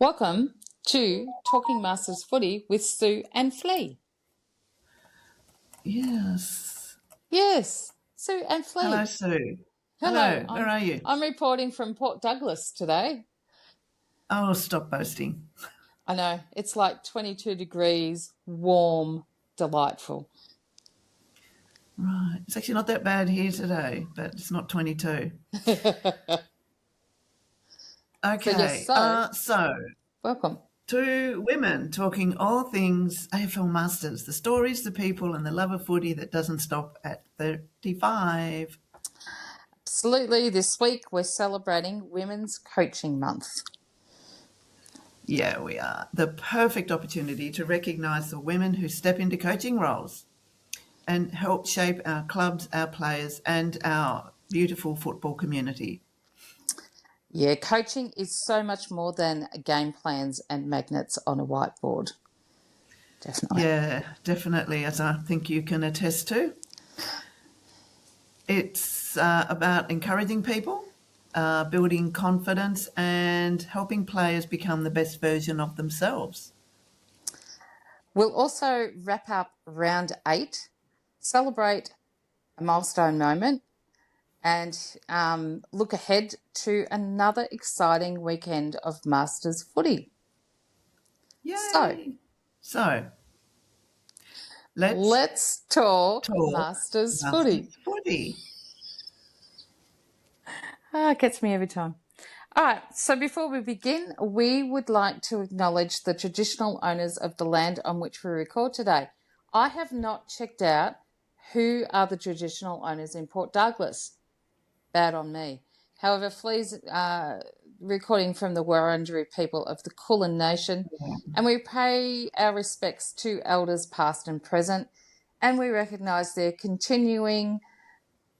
Welcome to Talking Masters Footy with Sue and Flea. Yes. Yes, Sue and Flea. Hello, Sue. Hello. Where are you? I'm reporting from Port Douglas today. Oh, stop boasting. I know, it's like 22 degrees, warm, delightful. Right. It's actually not that bad here today, but it's not 22. Okay. So, welcome. Two women talking all things AFL Masters, the stories, the people, and the love of footy that doesn't stop at 35. Absolutely. This week we're celebrating Women's Coaching Month. Yeah, we are. The perfect opportunity to recognise the women who step into coaching roles and help shape our clubs, our players, and our beautiful football community. Yeah, coaching is so much more than game plans and magnets on a whiteboard. Definitely. Yeah, definitely, as I think you can attest to. It's about encouraging people, building confidence, and helping players become the best version of themselves. We'll also wrap up round 8, celebrate a milestone moment, and look ahead to another exciting weekend of Masters Footy. Yay! So let's talk Masters Footy. It gets me every time. All right, so before we begin, we would like to acknowledge the traditional owners of the land on which we record today. I have not checked out who are the traditional owners in Port Douglas. Bad on me. However, Flea's recording from the Wurundjeri people of the Kulin Nation, and we pay our respects to elders past and present, and we recognise their continuing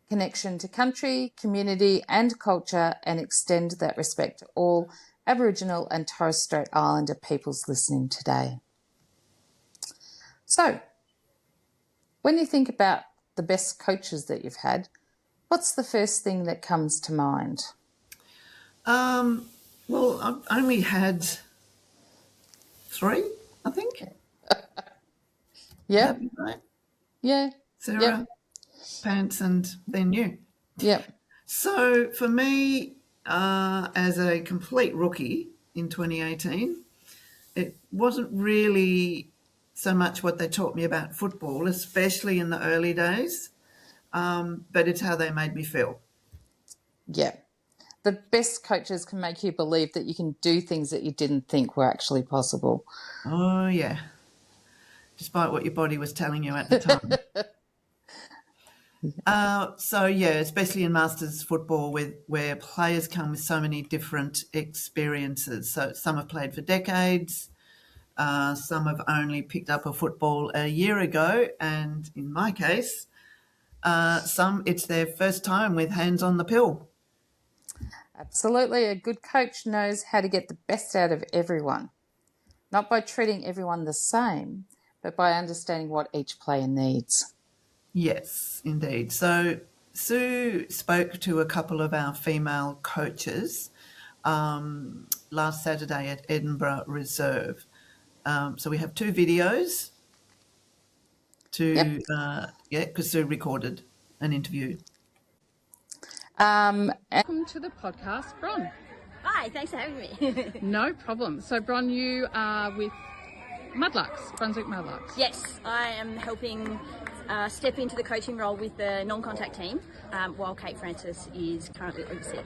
connection to country, community and culture, and extend that respect to all Aboriginal and Torres Strait Islander peoples listening today. So, when you think about the best coaches that you've had, what's the first thing that comes to mind? Well, I've only had 3, I think. Yeah. Right? Yeah. Sarah, Pants, and then you. Yeah. So for me, as a complete rookie in 2018, it wasn't really so much what they taught me about football, especially in the early days, but it's how they made me feel. Yeah. The best coaches can make you believe that you can do things that you didn't think were actually possible. Oh, yeah. Despite what your body was telling you at the time. Especially in Masters football where players come with so many different experiences. So some have played for decades, some have only picked up a football a year ago, and in my case, some it's their first time with hands on the pill. Absolutely. A good coach knows how to get the best out of everyone, not by treating everyone the same, but by understanding what each player needs. Yes, indeed. So Sue spoke to a couple of our female coaches last Saturday at Edinburgh Reserve. So we have 2 videos because Sue recorded an interview. Welcome to the podcast, Bron. Hi, thanks for having me. No problem. So, Bron, you are with Mudlarks, Brunswick Mudlarks. Yes, I am helping step into the coaching role with the non-contact team while Kate Francis is currently overseas.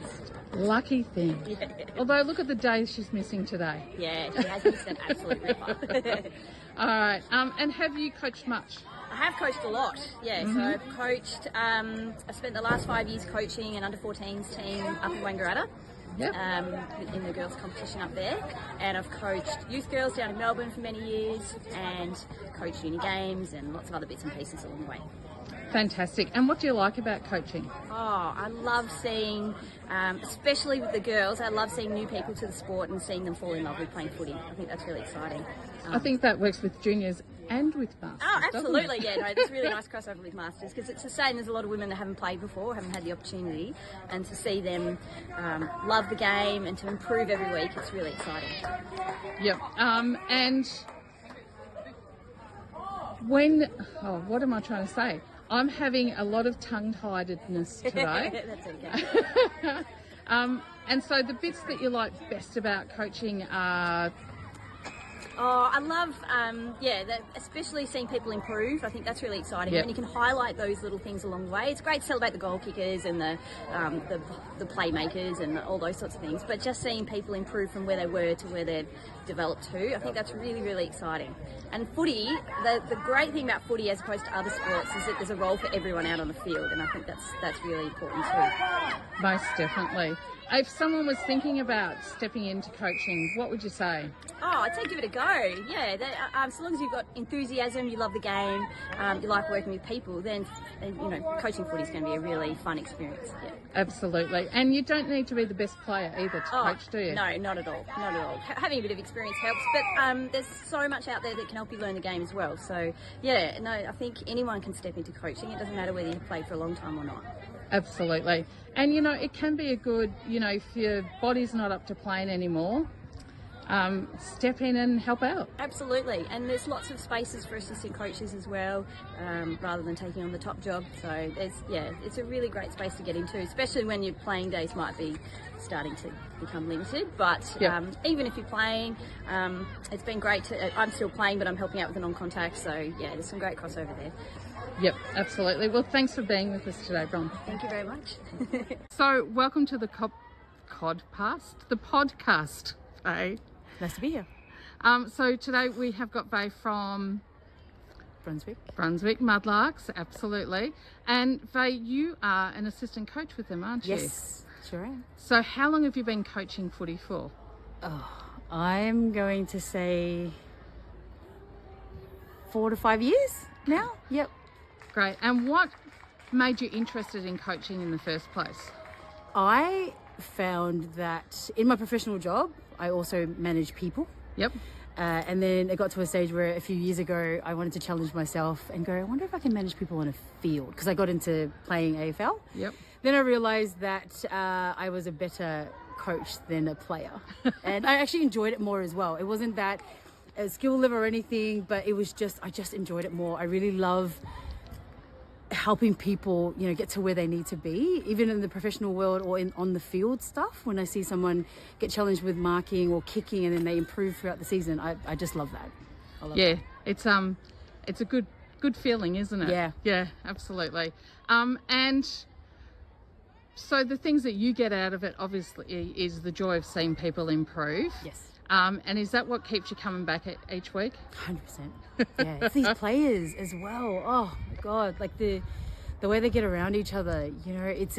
Lucky thing. Yeah. Although, look at the days she's missing today. Yeah, she has missed an absolute ripper. All right. And have you coached much? I have coached a lot, yeah. Mm-hmm. So I've coached, I spent the last 5 years coaching an under-14s team up in Wangaratta. Yep. In the girls' competition up there, and I've coached youth girls down in Melbourne for many years, and coached uni games and lots of other bits and pieces along the way. Fantastic. And what do you like about coaching? Oh, I love seeing, especially with the girls, I love seeing new people to the sport and seeing them fall in love with playing footy. I think that's really exciting. I think that works with juniors and with masters. Oh, absolutely, yeah. No, it's really nice crossover with masters because it's the same. There's a lot of women that haven't played before, haven't had the opportunity, and to see them love the game and to improve every week, it's really exciting. Yep. And when, what am I trying to say? I'm having a lot of tongue-tiedness today. That's okay. And so the bits that you like best about coaching are... Oh, I love, especially seeing people improve. I think that's really exciting. Yep. When you can highlight those little things along the way. It's great to celebrate the goal kickers and the playmakers and all those sorts of things. But just seeing people improve from where they were to where they've developed to, I think that's really, really exciting. And footy, the great thing about footy as opposed to other sports is that there's a role for everyone out on the field, and I think that's really important too. Most definitely. If someone was thinking about stepping into coaching, what would you say? Oh, I'd say give it a go. Yeah, as long as you've got enthusiasm, you love the game, you like working with people, then coaching footy is going to be a really fun experience. Yeah. Absolutely. And you don't need to be the best player either to coach, do you? No, not at all. Not at all. Having a bit of experience helps, but there's so much out there that can help you learn the game as well. So, yeah, no, I think anyone can step into coaching. It doesn't matter whether you've played for a long time or not. Absolutely. And, it can be a good, if your body's not up to playing anymore, step in and help out. Absolutely. And there's lots of spaces for assistant coaches as well, rather than taking on the top job. So, it's a really great space to get into, especially when your playing days might be starting to become limited. But even if you're playing, it's been great I'm still playing, but I'm helping out with the non-contact. So, yeah, there's some great crossover there. Yep, absolutely. Well, thanks for being with us today, Bron. Thank you very much. So, welcome to the podcast. Faye. Nice to be here. So today we have got Faye from Brunswick, Mudlarks, absolutely. And Faye, you are an assistant coach with them, aren't you? Yes, sure am. So how long have you been coaching footy for? Oh, I'm going to say 4 to 5 years now. Yep. Great. And what made you interested in coaching in the first place? I found that in my professional job, I also manage people. Yep. And then it got to a stage where a few years ago, I wanted to challenge myself and go, I wonder if I can manage people on a field, because I got into playing AFL. Yep. Then I realised that I was a better coach than a player. And I actually enjoyed it more as well. It wasn't that a skill level or anything, but it was just, I just enjoyed it more. I really love helping people, get to where they need to be, even in the professional world or on the field stuff. When I see someone get challenged with marking or kicking and then they improve throughout the season, I just love that. I love that. It's a good feeling, isn't it? Yeah, absolutely. And so the things that you get out of it, obviously, is the joy of seeing people improve. Yes. And is that what keeps you coming back each week? 100%. Yeah, it's these players as well. Oh my God, like the way they get around each other. It's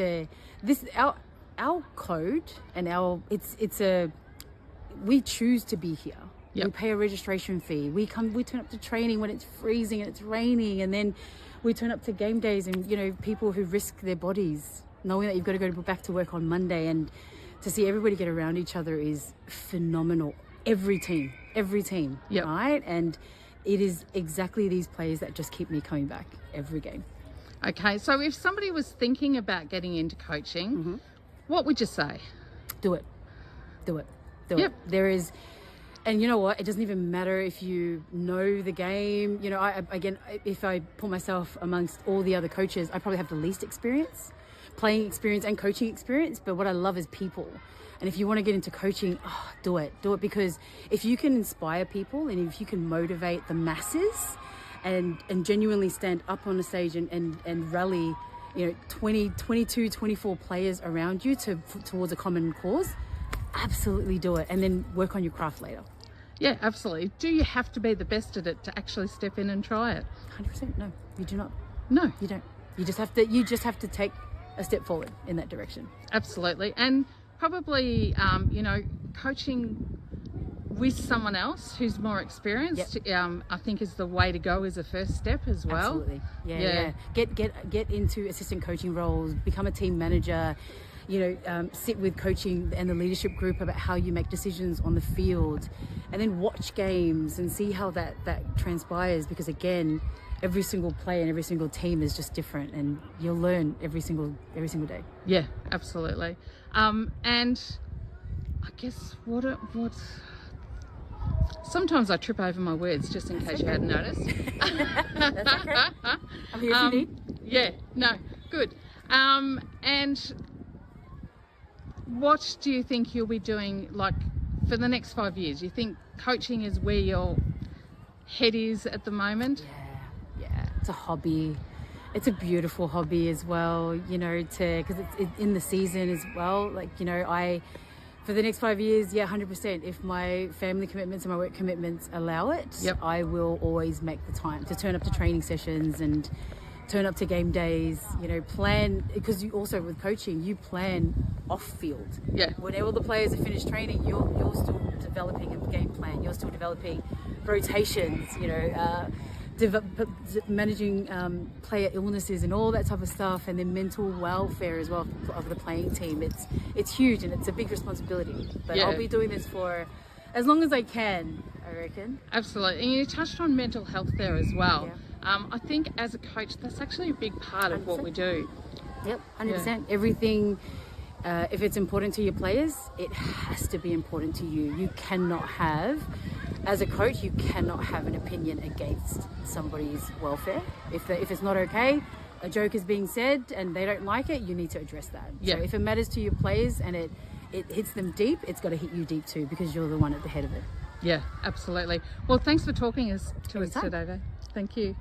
our code and we choose to be here. Yep. We pay a registration fee. We turn up to training when it's freezing and it's raining, and then we turn up to game days. And people who risk their bodies, knowing that you've got to go back to work on Monday, and to see everybody get around each other is phenomenal. Every team, yep. Right? And it is exactly these players that just keep me coming back every game. Okay, so if somebody was thinking about getting into coaching, what would you say? Do it. Yep. There is, and you know what? It doesn't even matter if you know the game. If I put myself amongst all the other coaches, I probably have the least experience, playing experience and coaching experience. But what I love is people. And if you want to get into coaching, do it, because if you can inspire people and if you can motivate the masses and genuinely stand up on the stage and rally, 20, 22, 24 players around you towards a common cause, absolutely do it. And then work on your craft later. Yeah, absolutely. Do you have to be the best at it to actually step in and try it? 100%. No, you do not. No, you don't. You just have to take a step forward in that direction. Absolutely. And probably, coaching with someone else who's more experienced, I think is the way to go as a first step as well. Absolutely. Yeah. Get into assistant coaching roles, become a team manager, sit with coaching and the leadership group about how you make decisions on the field, and then watch games and see how that transpires, because again, every single player and every single team is just different, and you'll learn every single day. Yeah, absolutely. And I guess what sometimes I trip over my words, just in case you hadn't noticed. That's okay. I'm here if you need. Yeah, no, good. And what do you think you'll be doing, like, for the next 5 years? You think coaching is where your head is at the moment? Yeah. It's a hobby. It's a beautiful hobby as well, because it's in the season as well. Like, for the next 5 years, 100%. If my family commitments and my work commitments allow it, I will always make the time to turn up to training sessions and turn up to game days, plan, because you also, with coaching, you plan off field. Yeah. When all the players are finished training, you're still developing a game plan. You're still developing rotations, managing player illnesses and all that type of stuff, and then mental welfare as well of the playing team. It's huge, and it's a big responsibility. But I'll be doing this for as long as I can, I reckon. Absolutely. And you touched on mental health there as well. Yeah. I think as a coach, that's actually a big part of 100%. What we do. Yep, 100%. Everything, if it's important to your players, it has to be important to you. You cannot have, as a coach, you cannot have an opinion against somebody's welfare. If it's not okay, a joke is being said and they don't like it, you need to address that. Yeah. So if it matters to your players and it hits them deep, it's got to hit you deep too, because you're the one at the head of it. Yeah, absolutely. Well, thanks for talking to us today. Thank you.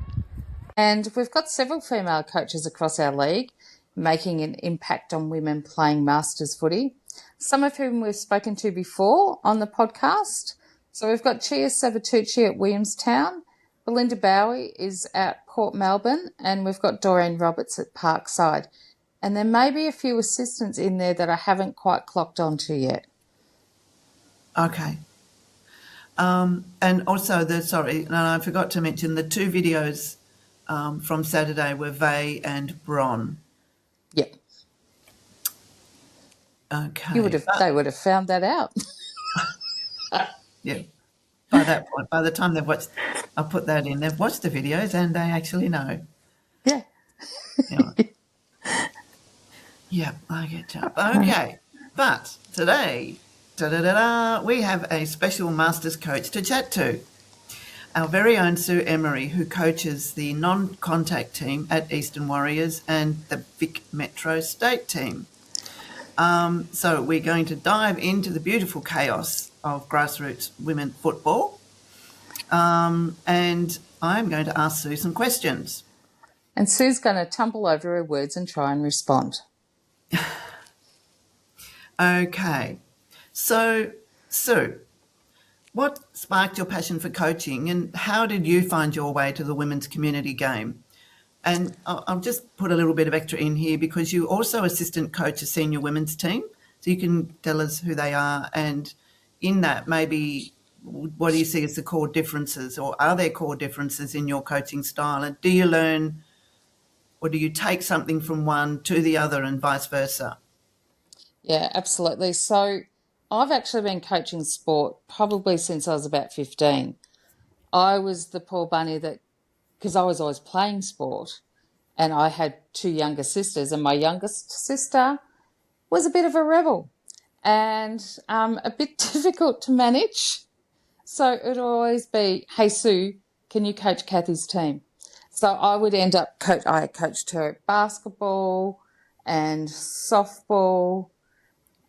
And we've got several female coaches across our league making an impact on women playing Masters footy, some of whom we've spoken to before on the podcast. So we've got Chia Savatucci at Williamstown, Belinda Bowie is at Port Melbourne, and we've got Doreen Roberts at Parkside. And there may be a few assistants in there that I haven't quite clocked onto yet. Okay. And also I forgot to mention the two videos from Saturday were Vay and Bron. Yep. Okay. They would have found that out. Yeah. By that point, by the time they've watched, I'll put that in. They've watched the videos and they actually know. Yeah. Yeah, I get you. Okay. But today, we have a special Masters coach to chat to. Our very own Sue Emery, who coaches the non-contact team at Eastern Warriors and the Vic Metro State team. So we're going to dive into the beautiful chaos of grassroots women football. And I'm going to ask Sue some questions. And Sue's going to tumble over her words and try and respond. Okay. So, Sue, what sparked your passion for coaching and how did you find your way to the women's community game? And I'll just put a little bit of extra in here because you also assistant coach a senior women's team. So you can tell us who they are, and in that maybe what do you see as the core differences, or are there core differences in your coaching style? And do you learn or do you take something from one to the other and vice versa? Yeah, absolutely. So I've actually been coaching sport probably since I was about 15. I was the poor bunny that, because I was always playing sport, and I had two younger sisters, and my youngest sister was a bit of a rebel and a bit difficult to manage. So it would always be, hey, Sue, can you coach Kathy's team? So I would end up, I coached her at basketball and softball.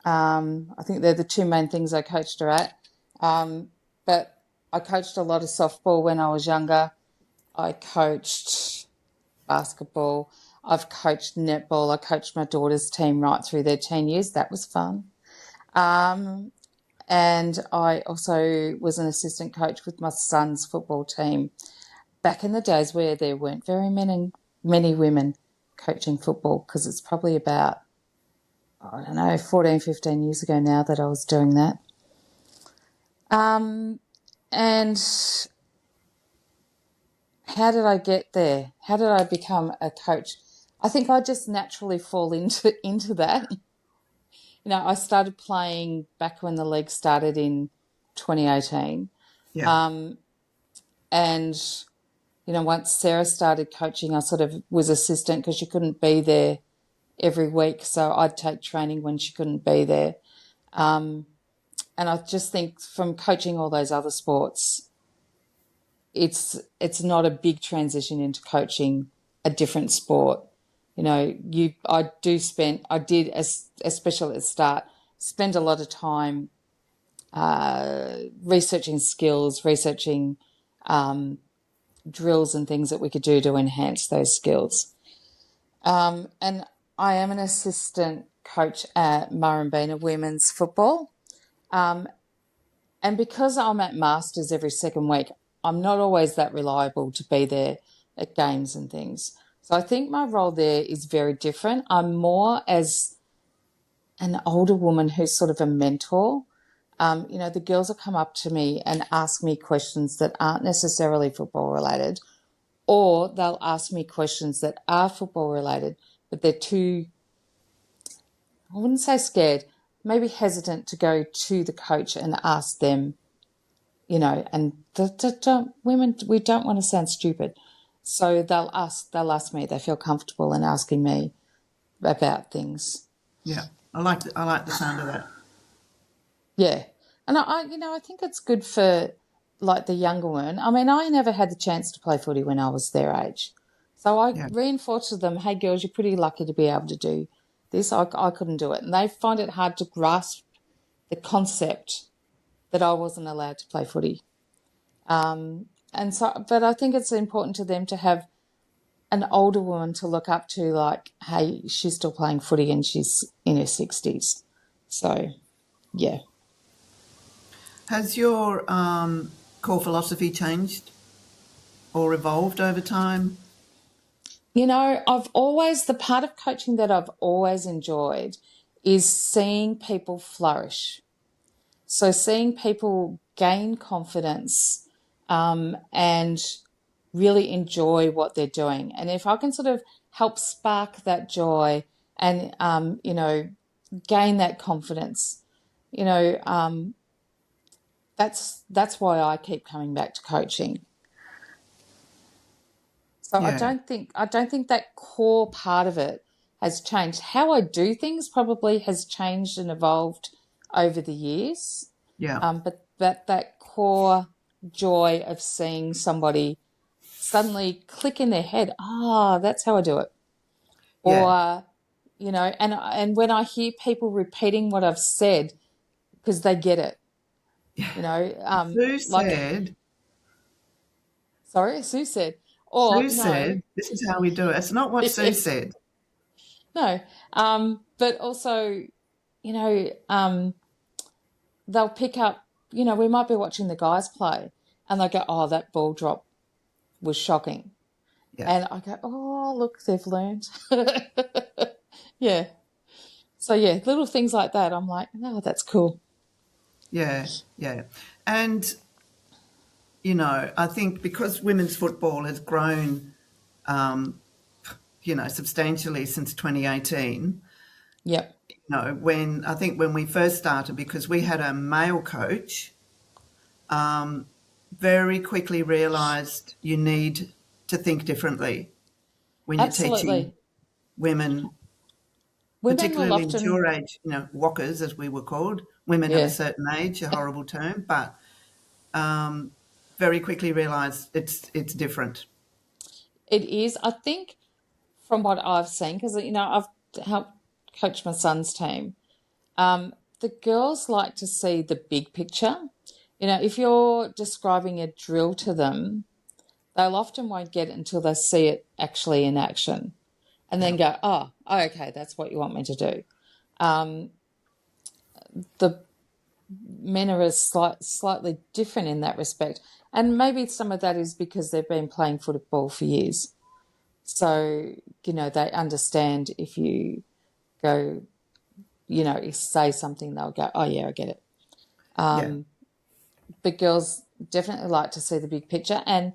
I think they're the two main things I coached her at. But I coached a lot of softball when I was younger. I coached basketball. I've coached netball. I coached my daughter's team right through their teen years. That was fun. And I also was an assistant coach with my son's football team back in the days where there weren't very many women coaching football, because it's probably about, 14, 15 years ago now that I was doing that. And how did I get there? How did I become a coach? I think I just naturally fall into that. I started playing back when the league started in 2018. Yeah. And, once Sarah started coaching, I sort of was assistant because she couldn't be there every week. So I'd take training when she couldn't be there. And I just think from coaching all those other sports, it's not a big transition into coaching a different sport. I did, especially at the start, spend a lot of time researching skills, researching drills and things that we could do to enhance those skills. And I am an assistant coach at Murrumbina Women's Football. And because I'm at Masters every second week, I'm not always that reliable to be there at games and things. So I think my role there is very different. I'm more as an older woman who's sort of a mentor. The girls will come up to me and ask me questions that aren't necessarily football related, or they'll ask me questions that are football related, but they're too, I wouldn't say scared, maybe hesitant to go to the coach and ask them, and women, we don't want to sound stupid. So they'll ask me, they feel comfortable in asking me about things. Yeah. I like the sound of that. Yeah. And I think it's good for like the younger one. I mean, I never had the chance to play footy when I was their age. So I reinforced to them, hey girls, you're pretty lucky to be able to do this. I couldn't do it. And they find it hard to grasp the concept that I wasn't allowed to play footy. But I think it's important to them to have an older woman to look up to, like, hey, she's still playing footy and she's in her 60s. So, yeah. Has your core philosophy changed or evolved over time? The part of coaching that I've always enjoyed is seeing people flourish. So seeing people gain confidence and really enjoy what they're doing. And if I can sort of help spark that joy and, gain that confidence, that's why I keep coming back to coaching. So Yeah. I don't think that core part of it has changed. How I do things probably has changed and evolved over the years. Yeah. But that core joy of seeing somebody suddenly click in their head, that's how I do it. Yeah. Or, and when I hear people repeating what I've said because they get it, Sue said, sorry, Sue said, Sue said, this is how we do it. It's not what Sue said. No, but also, they'll pick up, we might be watching the guys play and they go, that ball drop was shocking. Yeah. And I go, look, they've learned. Yeah. So, yeah, little things like that. I'm like, that's cool. Yeah, yeah. And, I think because women's football has grown, substantially since 2018. Yep. When we first started, because we had a male coach, very quickly realised you need to think differently when you're teaching women particularly at your age, whockers, as we were called, women of a certain age, a horrible term, but very quickly realised it's different. It is. I think from what I've seen, because, I've helped coach my son's team, the girls like to see the big picture. If you're describing a drill to them, they'll often won't get it until they see it actually in action and then go, okay, that's what you want me to do. The men are slightly different in that respect. And maybe some of that is because they've been playing football for years. So, they understand if you go, say something, they'll go, oh, yeah, I get it. but girls definitely like to see the big picture. And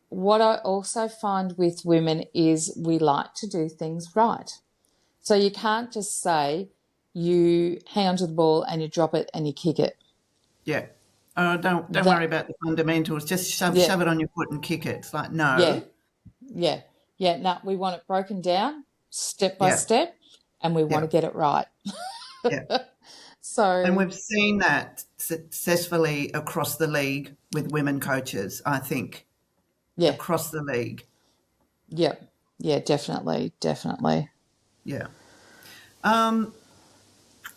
what I also find with women is we like to do things right. So you can't just say you hang onto the ball and you drop it and you kick it. Yeah. Oh, don't That, worry about the fundamentals. Just yeah, shove it on your foot and kick it. It's like, yeah, no. yeah, yeah. No, we want it broken down step by Yeah. step, and we want Yeah. to get it right. Yeah. And So, we've seen that successfully across the league with women coaches, I think, yeah, across the league. yeah, yeah, definitely, definitely. Yeah.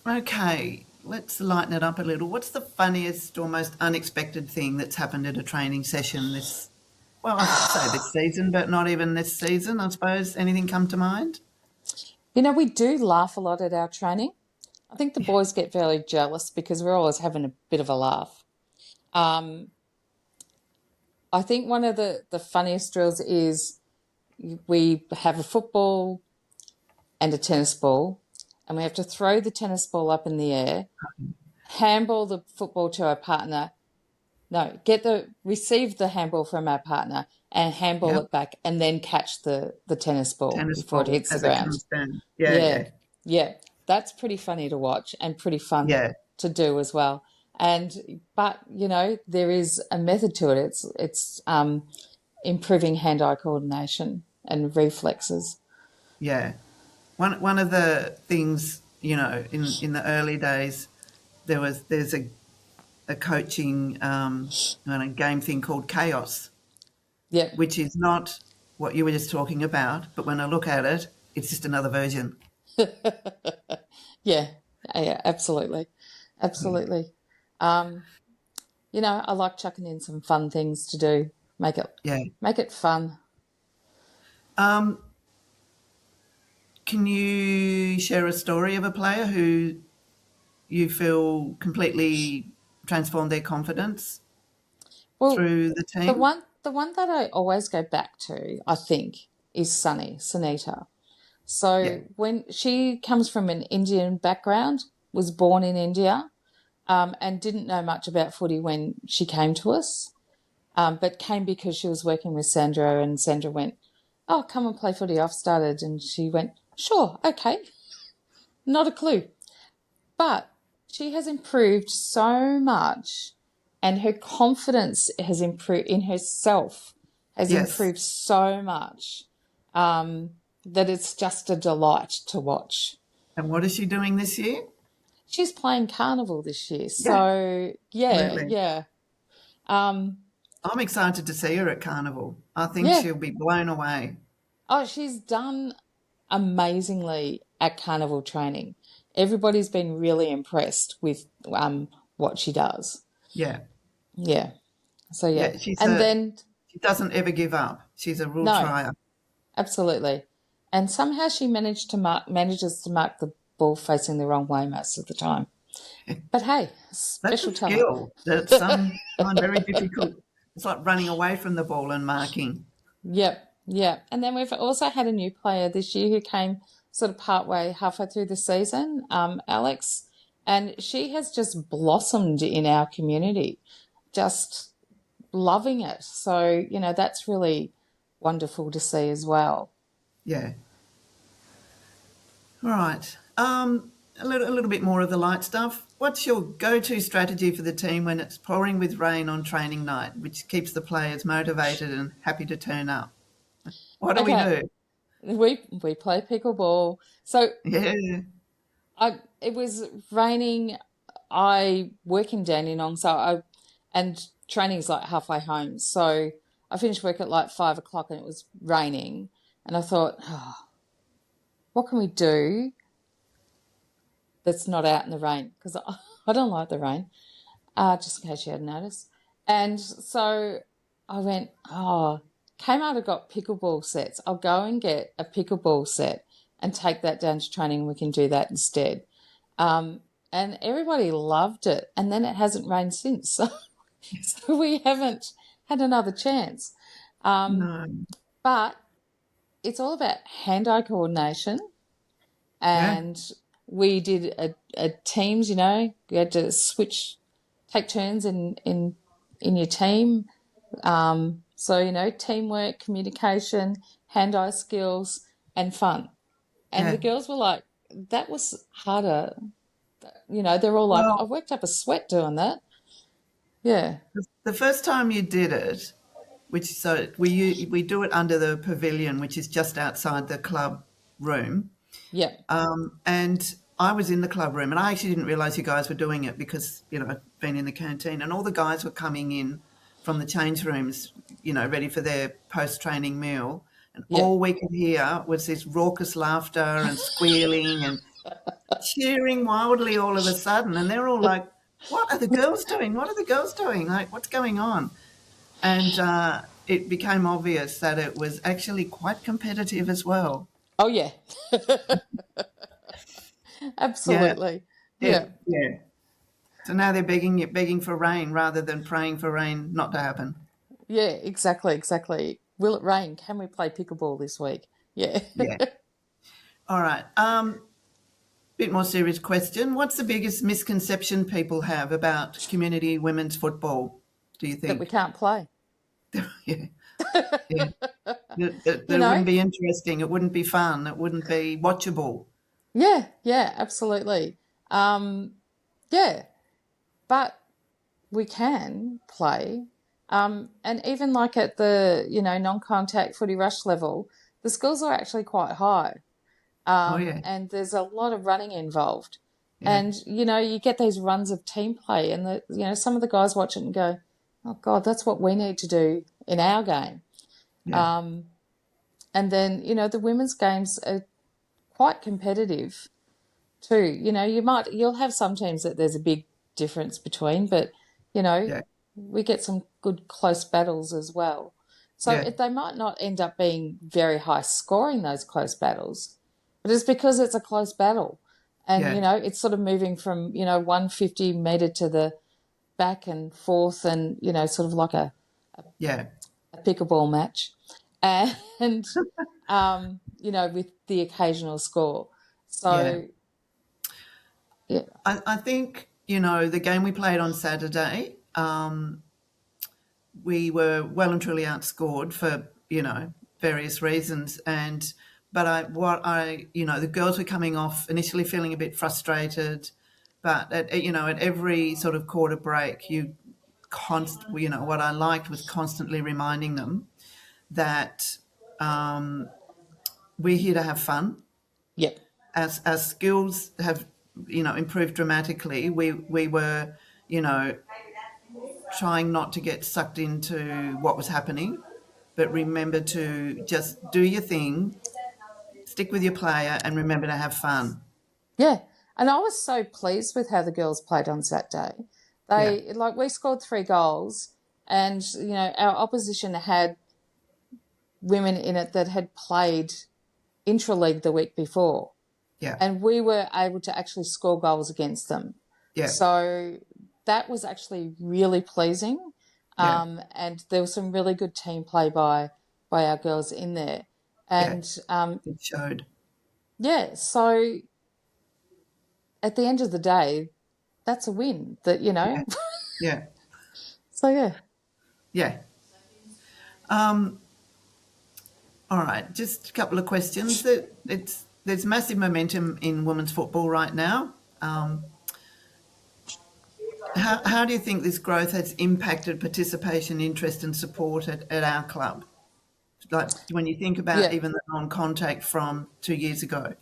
Okay, let's lighten it up a little. What's the funniest or most unexpected thing that's happened at a training session this, well, I say this season, but not even this season, I suppose. Anything come to mind? We do laugh a lot at our training. I think the boys get very jealous because we're always having a bit of a laugh. Um, I think one of the funniest drills is we have a football and a tennis ball, and we have to throw the tennis ball up in the air, handball the football to our partner. No, receive the handball from our partner and handball Yep. it back, and then catch the tennis ball Tennis before it ball hits the as it ground. comes down. Yeah, Yeah, yeah, yeah, that's pretty funny to watch and pretty fun yeah, to do as well. But there is a method to it. It's improving hand-eye coordination and reflexes. yeah. One of the things, in the early days, there's a coaching game thing called chaos, Yep. which is not what you were just talking about, but when I look at it, it's just another version. Yeah. Yeah, absolutely. Absolutely. I like chucking in some fun things to do. Make it Yeah. make it fun. Um, can you share a story of a player who you feel completely transformed their confidence Well, through the the team? one that I always go back to, I think, is Sunita. Yeah. So when she comes from an Indian background, was born in India, and didn't know much about footy when she came to us, but came because she was working with Sandra, and Sandra went, "Oh, come and play footy. I've started," and she went, "Sure, okay." Not a clue, but she has improved so much, and her confidence has improved in herself, has Yes. improved so much, that it's just a delight to watch. And what is she doing this year? She's playing carnival this year, Yeah, so yeah, absolutely. yeah, um, I'm excited to see her at Carnival. I think yeah. she'll be blown away. Oh, she's done amazingly at carnival training. Everybody's been really impressed with what she does. Yeah. Yeah. So yeah, Yeah, and then she doesn't ever give up. She's a real no, trier. absolutely, and somehow she manages to mark the ball facing the wrong way most of the time. But hey, That's a special talent. skill that some find very difficult. It's like running away from the ball and marking. Yep, yep. And then we've also had a new player this year who came sort of halfway through the season, Alex, and she has just blossomed in our community, just loving it. So, that's really wonderful to see as well. Yeah. All right. A little bit more of the light stuff. What's your go-to strategy for the team when it's pouring with rain on training night, which keeps the players motivated and happy to turn up? What do we Okay, do? we play pickleball. So Yeah. it was raining. I work in Dandenong, and training's like halfway home. So I finished work at like 5 o'clock, and it was raining. And I thought, oh, what can we do that's not out in the rain? Because I don't like the rain, just in case you hadn't noticed. And so I went, Kmart have got pickleball sets. I'll go and get a pickleball set and take that down to training. We can do that instead. And everybody loved it. And then it hasn't rained since. So we haven't had another chance. No. But it's all about hand-eye coordination. Yeah. And we did a teams, we had to take turns in in your team. So, teamwork, communication, hand-eye skills, and fun. And Yeah. the girls were like, that was harder. They're all like, I Well, worked up a sweat doing that. Yeah. the first time you did it, we do it under the pavilion, which is just outside the club room. Yeah. And I was in the club room, and I actually didn't realise you guys were doing it because, I'd been in the canteen, and all the guys were coming in from the change rooms, ready for their post-training meal. And Yeah. all we could hear was this raucous laughter and squealing and cheering wildly all of a sudden. And they're all like, what are the girls doing? What are the girls doing? Like, what's going on? And it became obvious that it was actually quite competitive as well. Oh, yeah. Absolutely. Yeah. Yeah. So now they're begging for rain rather than praying for rain not to happen. Yeah, exactly. Will it rain? Can we play pickleball this week? Yeah. Yeah. All right. Bit more serious question. What's the biggest misconception people have about community women's football, do you That we think? can't play. Yeah. Yeah. That You it know? wouldn't be interesting. It wouldn't be fun. It wouldn't be watchable. Yeah, absolutely. Yeah, but we can play. And even like at the, non-contact footy rush level, the skills are actually quite high. Oh, yeah. And there's a lot of running involved. Yeah. And, you get these runs of team play and, some of the guys watch it and go, oh, God, that's what we need to do in our game. Yeah. And then, the women's games are quite competitive too. You'll have some teams that there's a big difference between, but, Yeah. we get some good close battles as well. So Yeah. they might not end up being very high scoring, those close battles, but it's because it's a close battle. And, Yeah. it's sort of moving from, 150 metre to the back and forth and, sort of like a Yeah. pickleball match. And, with the occasional score. So, yeah. I think, the game we played on Saturday, we were well and truly outscored for, various reasons. The girls were coming off initially feeling a bit frustrated, but at every sort of quarter break, what I liked was constantly reminding them that we're here to have fun. Yep. As our skills have, improved dramatically, we were, trying not to get sucked into what was happening, but remember to just do your thing, stick with your player, and remember to have fun. Yeah. And I was so pleased with how the girls played on Saturday. We scored 3 goals and, our opposition had women in it that had played intra-league the week before. Yeah. And we were able to actually score goals against them. Yeah. So that was actually really pleasing. Yeah. And there was some really good team play by our girls in there. And it showed. yeah, so at the end of the day, that's a win that, Yeah. So yeah. Yeah. All right, just a couple of questions. There's massive momentum in women's football right now. How do you think this growth has impacted participation, interest and support at our club? Like when you think about even the non-contact from 2 years ago.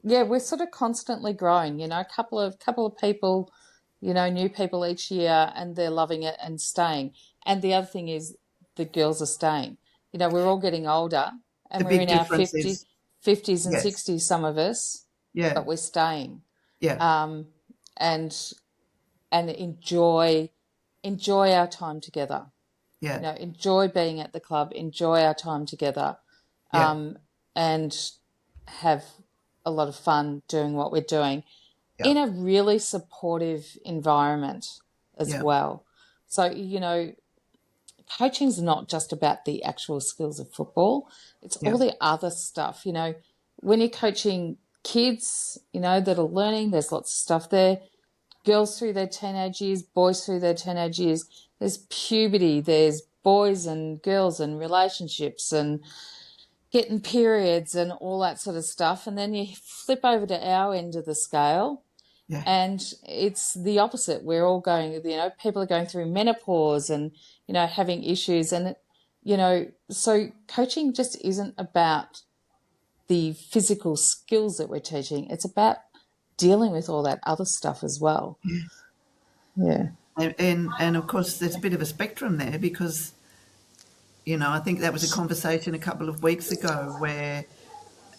Yeah, we're sort of constantly growing, a couple of people, new people each year, and they're loving it and staying. And the other thing is the girls are staying. We're all getting older and The we're big in our difference 50s and Yes. 60s, some of us, Yeah. but we're staying. Yeah. And enjoy our time together. Yeah. Enjoy being at the club, enjoy our time together, and have a lot of fun doing what we're doing in a really supportive environment as well. So, coaching's not just about the actual skills of football. It's all the other stuff. When you're coaching kids, that are learning, there's lots of stuff there. girls through their teenage years, boys through their teenage years. There's puberty, there's boys and girls and relationships and getting periods and all that sort of stuff. And then you flip over to our end of the scale, Yeah. and it's the opposite. We're all going, people are going through menopause and, having issues. And, so coaching just isn't about the physical skills that we're teaching. It's about dealing with all that other stuff as well. Yeah. And of course, there's a bit of a spectrum there because, I think that was a conversation a couple of weeks ago where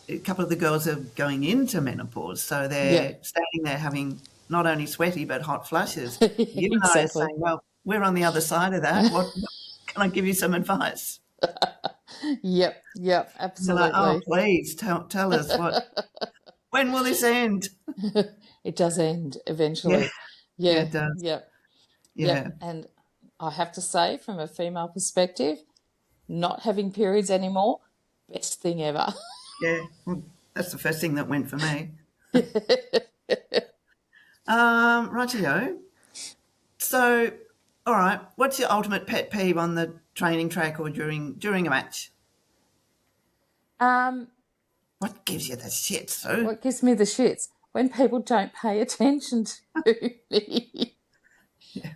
a couple of the girls are going into menopause. So they're standing there having not only sweaty but hot flushes. You and I are Exactly. saying, well, we're on the other side of that. What can I give you some advice? Yep, They're absolutely. like, oh, please tell us when will this end? It does end eventually. Yeah, it does. Yep. Yeah. Yep. And I have to say, from a female perspective, not having periods anymore, best thing ever. Yeah, well, that's the first thing that went for me. Rightio. So, all right, what's your ultimate pet peeve on the training track or during a match? What gives you the shit, Sue? What gives me the shits? When people don't pay attention to me.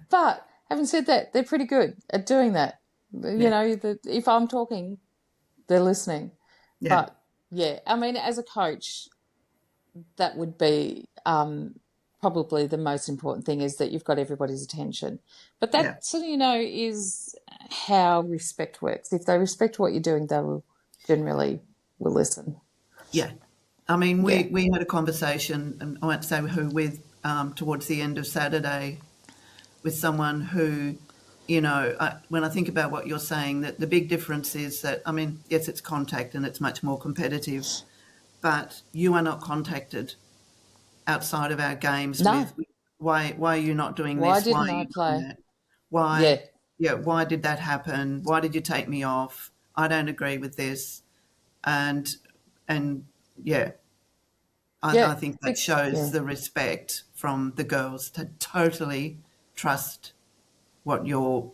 But having said that, they're pretty good at doing that. If I'm talking, they're listening. Yeah. But, I mean, as a coach, that would be probably the most important thing, is that you've got everybody's attention. But that, is how respect works. If they respect what you're doing, they will generally will listen. Yeah. I mean, we had a conversation, and I won't say who, with towards the end of Saturday, with someone who, when I think about what you're saying, that the big difference is that, I mean, yes, it's contact and it's much more competitive, but you are not contacted outside of our games with why are you not doing this? Why didn't are I you play? doing that? Why? Yeah. Why did that happen? Why did you take me off? I don't agree with this. And I think that shows the respect from the girls to totally trust what you're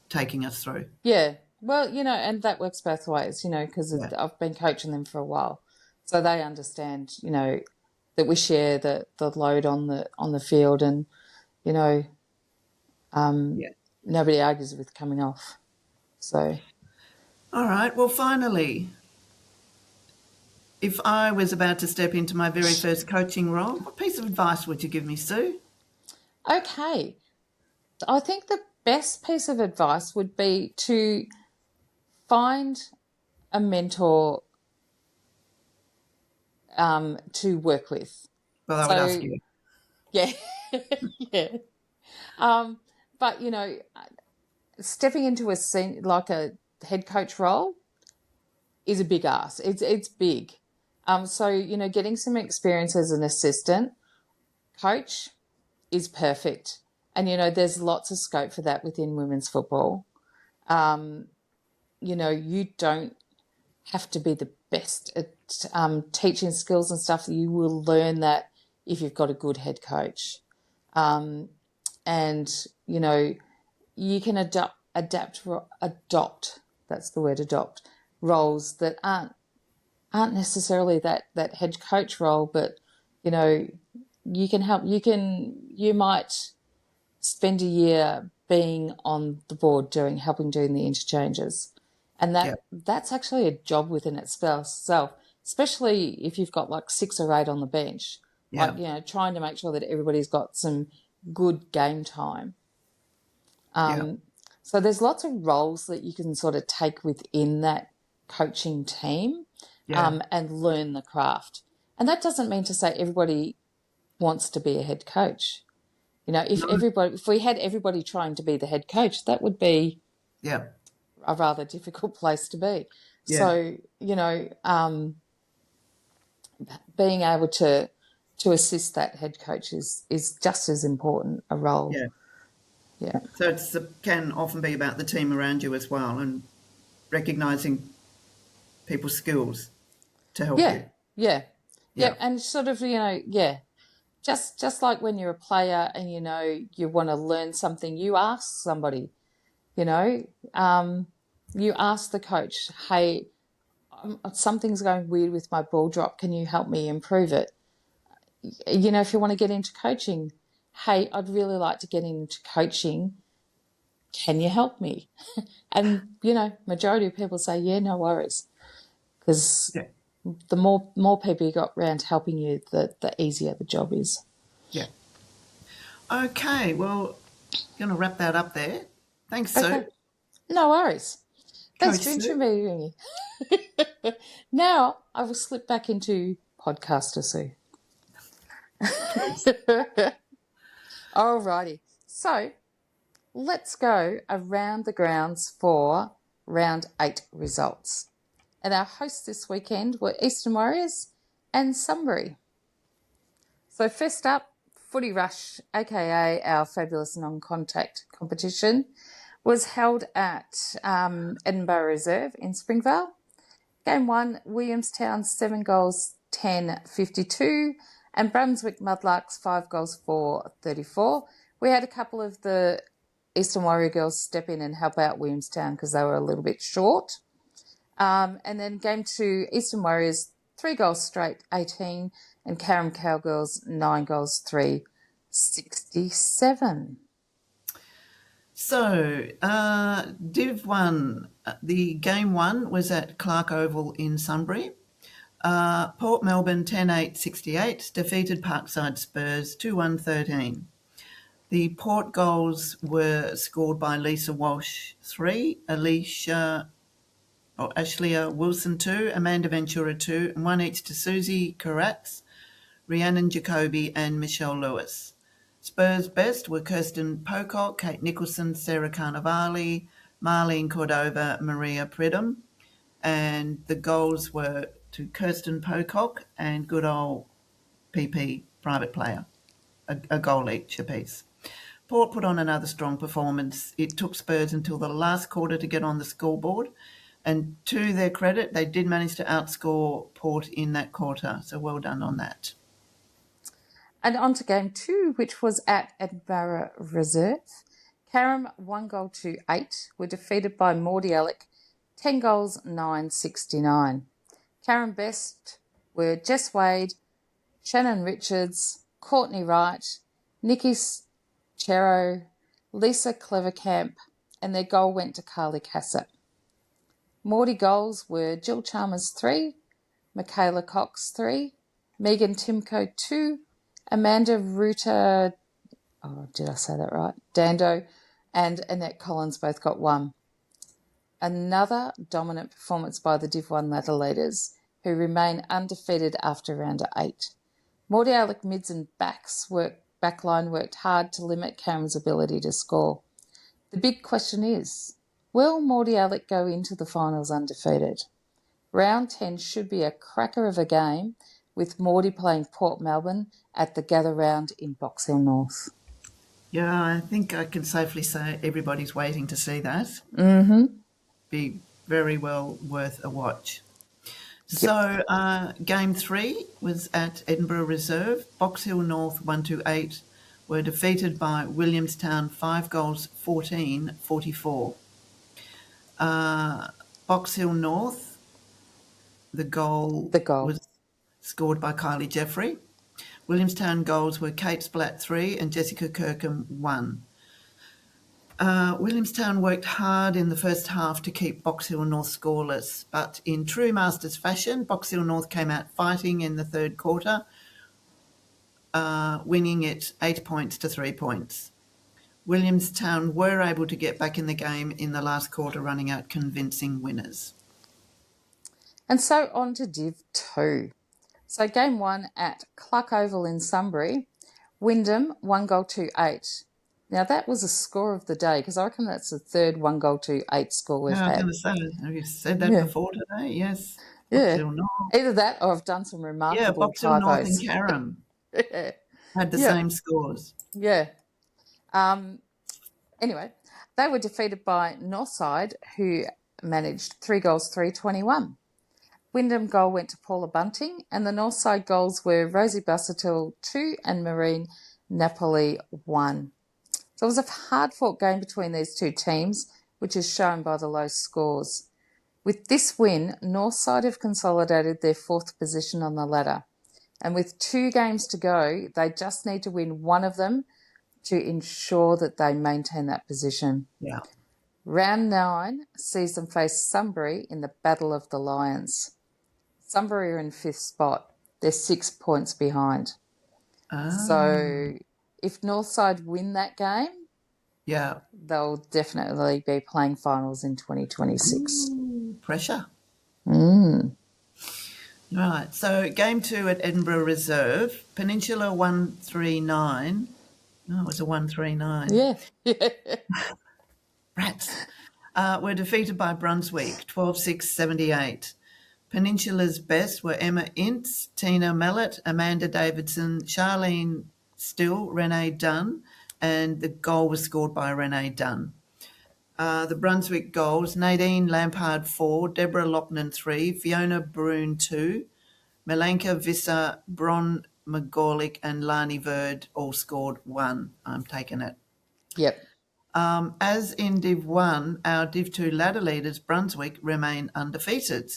taking us through. Yeah. Well, and that works both ways, because I've been coaching them for a while. So they understand, that we share the load on the field, and, nobody argues with coming off. So. All right. Well, finally, if I was about to step into my very first coaching role, what piece of advice would you give me, Sue? Okay. I think the best piece of advice would be to find a mentor to work with. Well, I would ask you. Yeah. Yeah. But, stepping into like a head coach role is a big ask. It's big. So, getting some experience as an assistant coach is perfect. And, there's lots of scope for that within women's football. You don't have to be the best at teaching skills and stuff. You will learn that if you've got a good head coach. And, you can adopt, that's the word, adopt, roles that aren't necessarily that head coach role, but, you can help. You might spend a year being on the board helping doing the interchanges. And that's actually a job within itself, especially if you've got like 6 or 8 on the bench. Yeah. Like, trying to make sure that everybody's got some good game time. So there's lots of roles that you can sort of take within that coaching team and learn the craft. And that doesn't mean to say everybody wants to be a head coach. If we had everybody trying to be the head coach, that would be a rather difficult place to be. Yeah. So, being able to assist that head coach is just as important a role. Yeah. Yeah. So it can often be about the team around you as well, and recognising people's skills to help you. Yeah. And sort of, just like when you're a player and you want to learn something, you ask somebody. You ask the coach, "Hey, something's going weird with my ball drop. Can you help me improve it?" If you want to get into coaching, "Hey, I'd really like to get into coaching. Can you help me?" And majority of people say, "Yeah, no worries," because Yeah. the more people you got around helping you, the easier the job is. Yeah. Okay, well, going to wrap that up there. Thanks, Sue. Okay, no worries. Thanks Coach for Sue. interviewing me. Now I will slip back into podcaster Sue. Alrighty. So let's go around the grounds for round 8 results. And our hosts this weekend were Eastern Warriors and Sunbury. So first up, Footy Rush, aka our fabulous non-contact competition, was held at Edinburgh Reserve in Springvale. Game 1, Williamstown 7 goals 10-52 and Brunswick Mudlarks 5 goals 4-34. We had a couple of the Eastern Warrior girls step in and help out Williamstown because they were a little bit short. And then game 2, Eastern Warriors 3 goals straight 18 and Carrum Cowgirls 9 goals 3-67. So, Div 1, the game 1 was at Clark Oval in Sunbury. Port Melbourne 10-8-68 defeated Parkside Spurs 2-1-13. The Port goals were scored by Lisa Walsh 3, Ashlea Wilson 2, Amanda Ventura 2, and 1 each to Susie Karatz, Rhiannon Jacoby and Michelle Lewis. Spurs best were Kirsten Pocock, Kate Nicholson, Sarah Carnivali, Marlene Cordova, Maria Pridham, and the goals were to Kirsten Pocock and good old PP, private player, a goal each apiece. Port put on another strong performance. It took Spurs until the last quarter to get on the scoreboard, and to their credit, they did manage to outscore Port in that quarter, so well done on that. And on to game 2, which was at Edinburgh Reserve. Carrum 1 goal 8 were defeated by Maudie Alec 10 goals 9-69. Carrum best were Jess Wade, Shannon Richards, Courtney Wright, Nikki Chero, Lisa Clevercamp, and their goal went to Carly Cassett. Maudie goals were Jill Chalmers 3, Michaela Cox 3, Megan Timko 2, Amanda Ruta, did I say that right? Dando and Annette Collins both got 1. Another dominant performance by the Div 1 ladder leaders, who remain undefeated after round 8. Maudie Alec mids and backline worked hard to limit Carrum's ability to score. The big question is, will Maudie Alec go into the finals undefeated? Round 10 should be a cracker of a game, with Maudie playing Port Melbourne at the Gather Round in Box Hill North. Yeah, I think I can safely say everybody's waiting to see that. Mm-hmm. Be very well worth a watch. So, game 3 was at Edinburgh Reserve. Box Hill North 1-8 were defeated by Williamstown 5 goals 14-44. Box Hill North, the goal was scored by Kylie Jeffrey. Williamstown goals were Kate Splatt 3 and Jessica Kirkham 1. Williamstown worked hard in the first half to keep Box Hill North scoreless, but in true Masters fashion, Box Hill North came out fighting in the third quarter, winning it 8 points to 3 points. Williamstown were able to get back in the game in the last quarter, running out convincing winners. And so on to Div 2. So game 1 at Clark Oval in Sunbury, Wyndham 1 goal 8. Now that was a score of the day, because I reckon that's the third 1 goal 8 score we've had. I was going to say, have you said that before today? Yes. Yeah. Box Hill North. Either that or I've done some remarkable Box Hill North typos. and Carrum Yeah. had the same scores. Yeah. Anyway, they were defeated by Northside, who managed 3 goals 21. Wyndham goal went to Paula Bunting, and the Northside goals were Rosie Busuttil 2 and Maureen Napoli 1. So it was a hard-fought game between these two teams, which is shown by the low scores. With this win, Northside have consolidated their 4th position on the ladder. And with 2 games to go, they just need to win one of them to ensure that they maintain that position. Yeah. Round 9 sees them face Sunbury in the Battle of the Lions. Sunbury are in 5th spot. They're 6 points behind. So if Northside win that game, they'll definitely be playing finals in 2026. Pressure. Right, so game 2 at Edinburgh Reserve, Peninsula 139. No, it was a 139. Yeah. Rats. Were defeated by Brunswick, 12-6-78. Peninsula's best were Emma Ince, Tina Mellett, Amanda Davidson, Charlene Still, Renee Dunn, and the goal was scored by Renee Dunn. The Brunswick goals, Nadine Lampard 4, Deborah Lochnan 3, Fiona Broon 2, Milenka Visser, Bron McGorlick and Lani Verd all scored 1. I'm taking it. Yep. As in Div 1, our Div 2 ladder leaders, Brunswick, remain undefeated.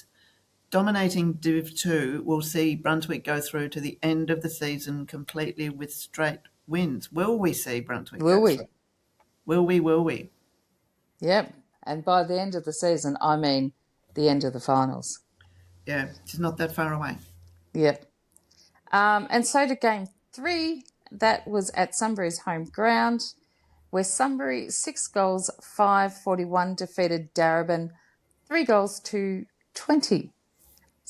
Dominating Div 2 will see Brunswick go through to the end of the season completely with straight wins. Will we see Brunswick Will go we? through? Will we? Yep. And by the end of the season, I mean the end of the finals. Yeah, it's not that far away. Yep. And so to game 3, that was at Sunbury's home ground, where Sunbury 6 goals, 5-41 defeated Darebin 3 goals to 20.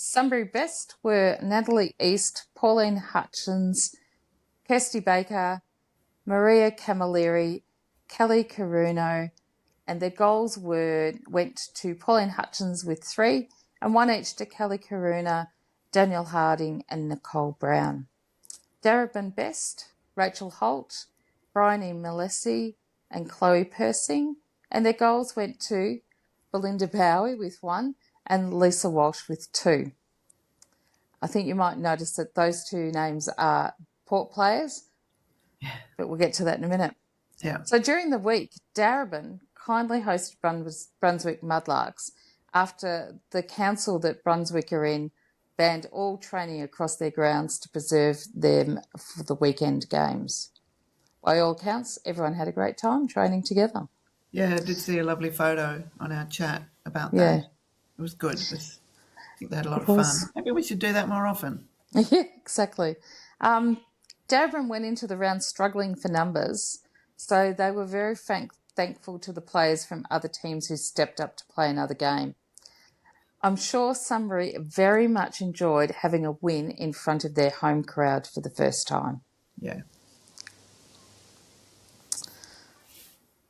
Sunbury best were Natalie East, Pauline Hutchins, Kirsty Baker, Maria Camilleri, Kelly Caruno, and their goals went to Pauline Hutchins with 3 and 1 each to Kelly Caruno, Daniel Harding and Nicole Brown. Darebin best, Rachel Holt, Bryony Millesi and Chloe Persing, and their goals went to Belinda Bowie with 1 and Lisa Walsh with 2. I think you might notice that those 2 names are Port players, but we'll get to that in a minute. Yeah. So during the week, Darebin kindly hosted Brunswick Mudlarks after the council that Brunswick are in banned all training across their grounds to preserve them for the weekend games. By all accounts, everyone had a great time training together. Yeah, I did see a lovely photo on our chat about that. Yeah. It was good. I think they had a lot of fun. Maybe we should do that more often. Yeah, exactly. Darebin went into the round struggling for numbers, so they were very thankful to the players from other teams who stepped up to play another game. I'm sure Sunbury very much enjoyed having a win in front of their home crowd for the first time. Yeah.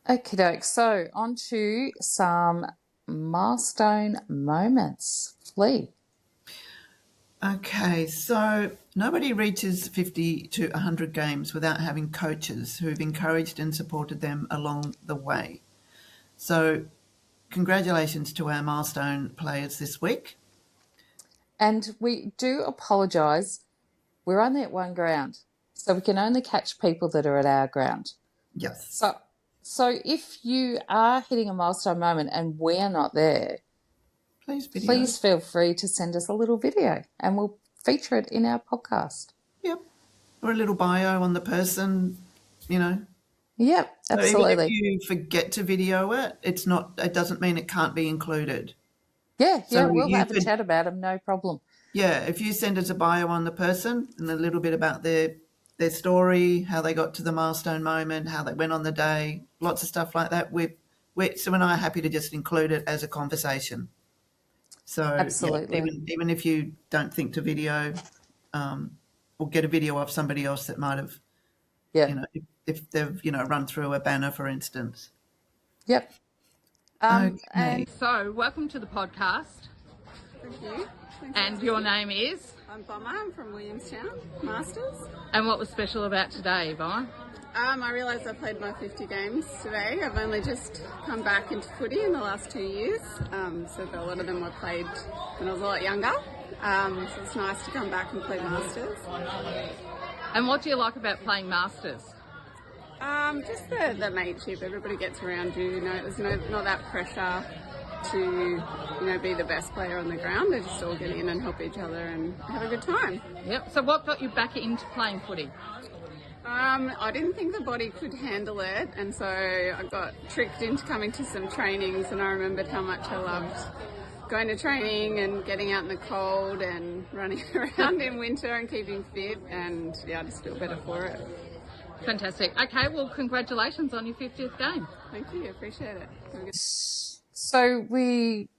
Okie doke, so on to some milestone moments. Flea. Okay, so nobody reaches 50 to 100 games without having coaches who've encouraged and supported them along the way. So congratulations to our milestone players this week. And we do apologise. We're only at one ground, so we can only catch people that are at our ground. Yes. So if you are hitting a milestone moment and we're not there, please feel free to send us a little video and we'll feature it in our podcast. Yep. Or a little bio on the person, you know. Yep, absolutely. So even if you forget to video it, it doesn't mean it can't be included. Yeah, So we'll have a chat about them, no problem. Yeah, if you send us a bio on the person and a little bit about their story, how they got to the milestone moment, how they went on the day, lots of stuff like that. Sue and I are happy to just include it as a conversation. So absolutely. Yeah, even if you don't think to video, or get a video of somebody else that might have, if they've run through a banner, for instance. Yep. Okay. And so, welcome to the podcast. Thank you. And your name is? I'm Bomber. I'm from Williamstown, Masters. And what was special about today, Bomber? I realised I played my 50 games today. I've only just come back into footy in the last 2 years, so a lot of them were played when I was a lot younger. So it's nice to come back and play Masters. And what do you like about playing Masters? Just the mateship. Everybody gets around you. There's not that pressure to be the best player on the ground. They just all get in and help each other and have a good time. Yep. So what got you back into playing footy? I didn't think the body could handle it, and so I got tricked into coming to some trainings, and I remembered how much I loved going to training and getting out in the cold and running around in winter and keeping fit, and I just feel better for it. Fantastic. Okay, well, congratulations on your 50th game. Thank you, appreciate it. So we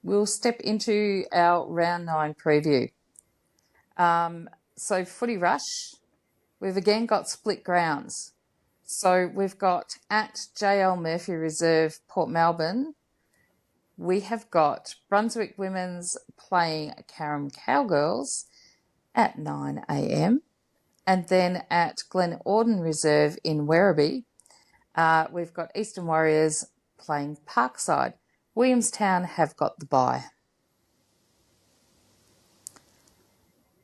will step into our round 9 preview. So Footy Rush, we've again got split grounds. So we've got at JL Murphy Reserve, Port Melbourne, we have got Brunswick Women's playing Carrum Cowgirls at 9 a.m. And then at Glen Auden Reserve in Werribee, we've got Eastern Warriors playing Parkside. Williamstown have got the bye.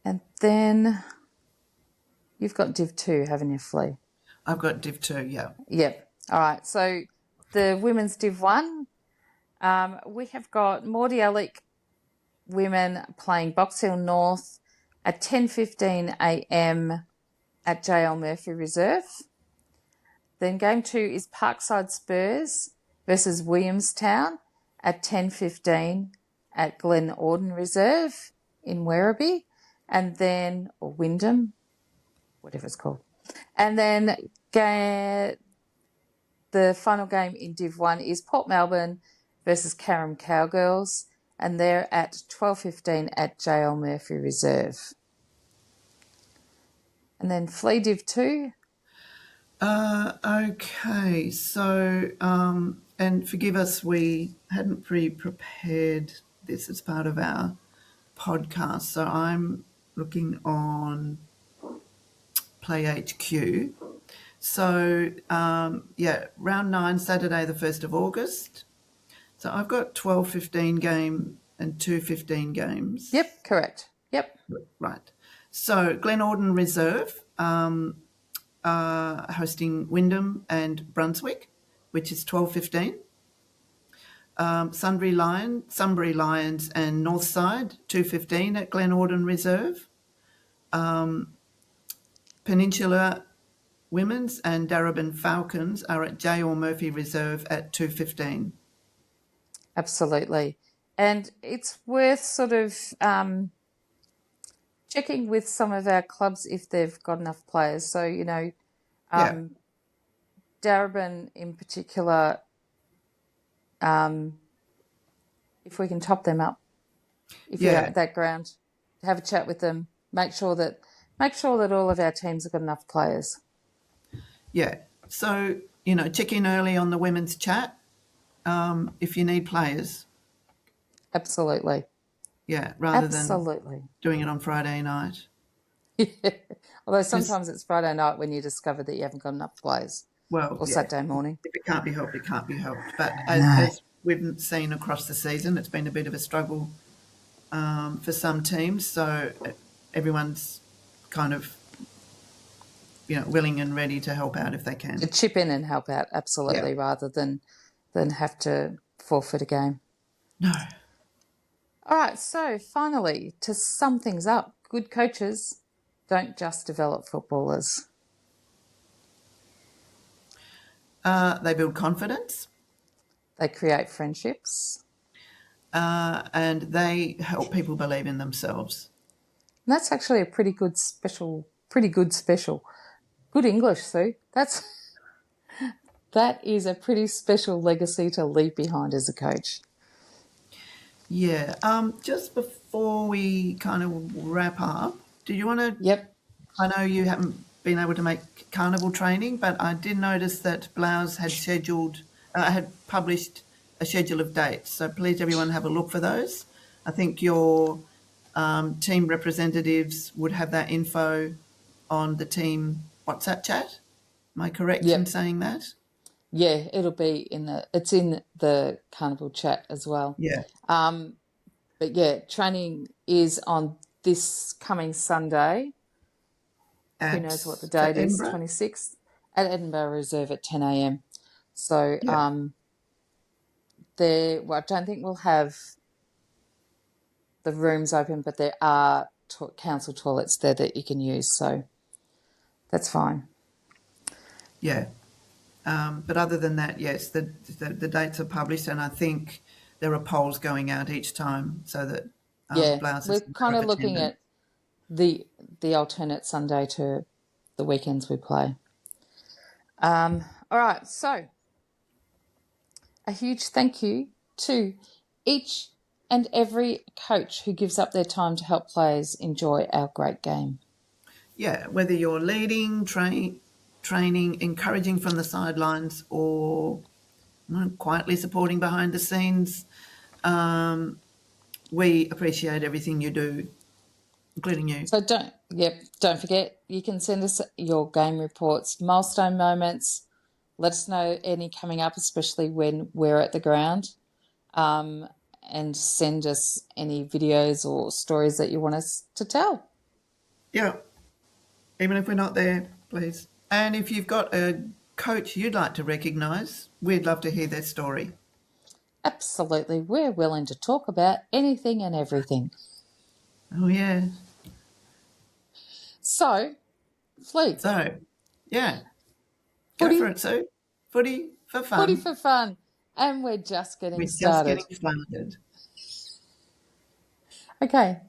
And then you've got Div 2, haven't you, Flea? I've got Div 2, yeah. Yep. All right. So the women's Div 1, we have got Mordialloc women playing Box Hill North at 10:15 a.m. at JL Murphy Reserve. Then game 2 is Parkside Spurs versus Williamstown at 10:15 at Glen Auden Reserve in Werribee, and then, or Wyndham, whatever it's called. And then the final game in Div 1 is Port Melbourne versus Carrum Cowgirls, and they're at 12:15 at JL Murphy Reserve. And then Flea Div 2. Okay, so, and forgive us, we hadn't pre-prepared this as part of our podcast, so I'm looking on Play HQ. So, round 9, Saturday the 1st of August. So I've got 12:15 game and 2:15 games. Yep, correct. Yep. Right. So Glen Auden Reserve hosting Wyndham and Brunswick, which is 12:15. Sunbury Lions and Northside, 2:15 at Glen Auden Reserve. Peninsula Women's and Darebin Falcons are at JL Murphy Reserve at 2:15. Absolutely. And it's worth sort of checking with some of our clubs if they've got enough players. So, Darebin in particular, if we can top them up, if you're at that ground, have a chat with them, make sure that all of our teams have got enough players. Yeah. So, check in early on the women's chat if you need players. Absolutely. Yeah, rather than doing it on Friday night. Yeah. Although sometimes it's Friday night when you discover that you haven't got enough players. Well, or Saturday morning. If it can't be helped, it can't be helped. But as we've seen across the season, it's been a bit of a struggle for some teams. So everyone's kind of, willing and ready to help out if they can. To chip in and help out, absolutely, rather than have to forfeit a game. No. All right, so finally, to sum things up, good coaches don't just develop footballers. They build confidence. They create friendships. And they help people believe in themselves. And that's actually a pretty good special. Good English, Sue. That is a pretty special legacy to leave behind as a coach. Yeah. Just before we kind of wrap up, do you want to? Yep. I know you haven't been able to make carnival training, but I did notice that Blouse had had published a schedule of dates. So please, everyone, have a look for those. I think your team representatives would have that info on the team WhatsApp chat. Am I correct Yep. in saying that? Yeah, it'll be it's in the Carnival chat as well. Yeah. But yeah, training is on this coming Sunday. Who knows what the date is? Edinburgh? 26th at Edinburgh Reserve at 10 a.m. So Yeah. I don't think we'll have the rooms open, but there are council toilets there that you can use. So that's fine. Yeah. But other than that, yes, the dates are published, and I think there are polls going out each time so that Yeah, blouses we're kind of looking at the alternate Sunday to the weekends we play. All right, so a huge thank you to each and every coach who gives up their time to help players enjoy our great game. Yeah, whether you're leading, training, encouraging from the sidelines, or quietly supporting behind the scenes, we appreciate everything you do, including you. So don't forget, you can send us your game reports, milestone moments. Let us know any coming up, especially when we're at the ground, and send us any videos or stories that you want us to tell. Yeah, even if we're not there, please. And if you've got a coach you'd like to recognise, we'd love to hear their story. Absolutely, we're willing to talk about anything and everything. Oh, yeah. So, Flea. So, yeah. Go Footy. for it, Sue. Footy for fun. Footy for fun. And we're just getting We're started. just getting started. Okay,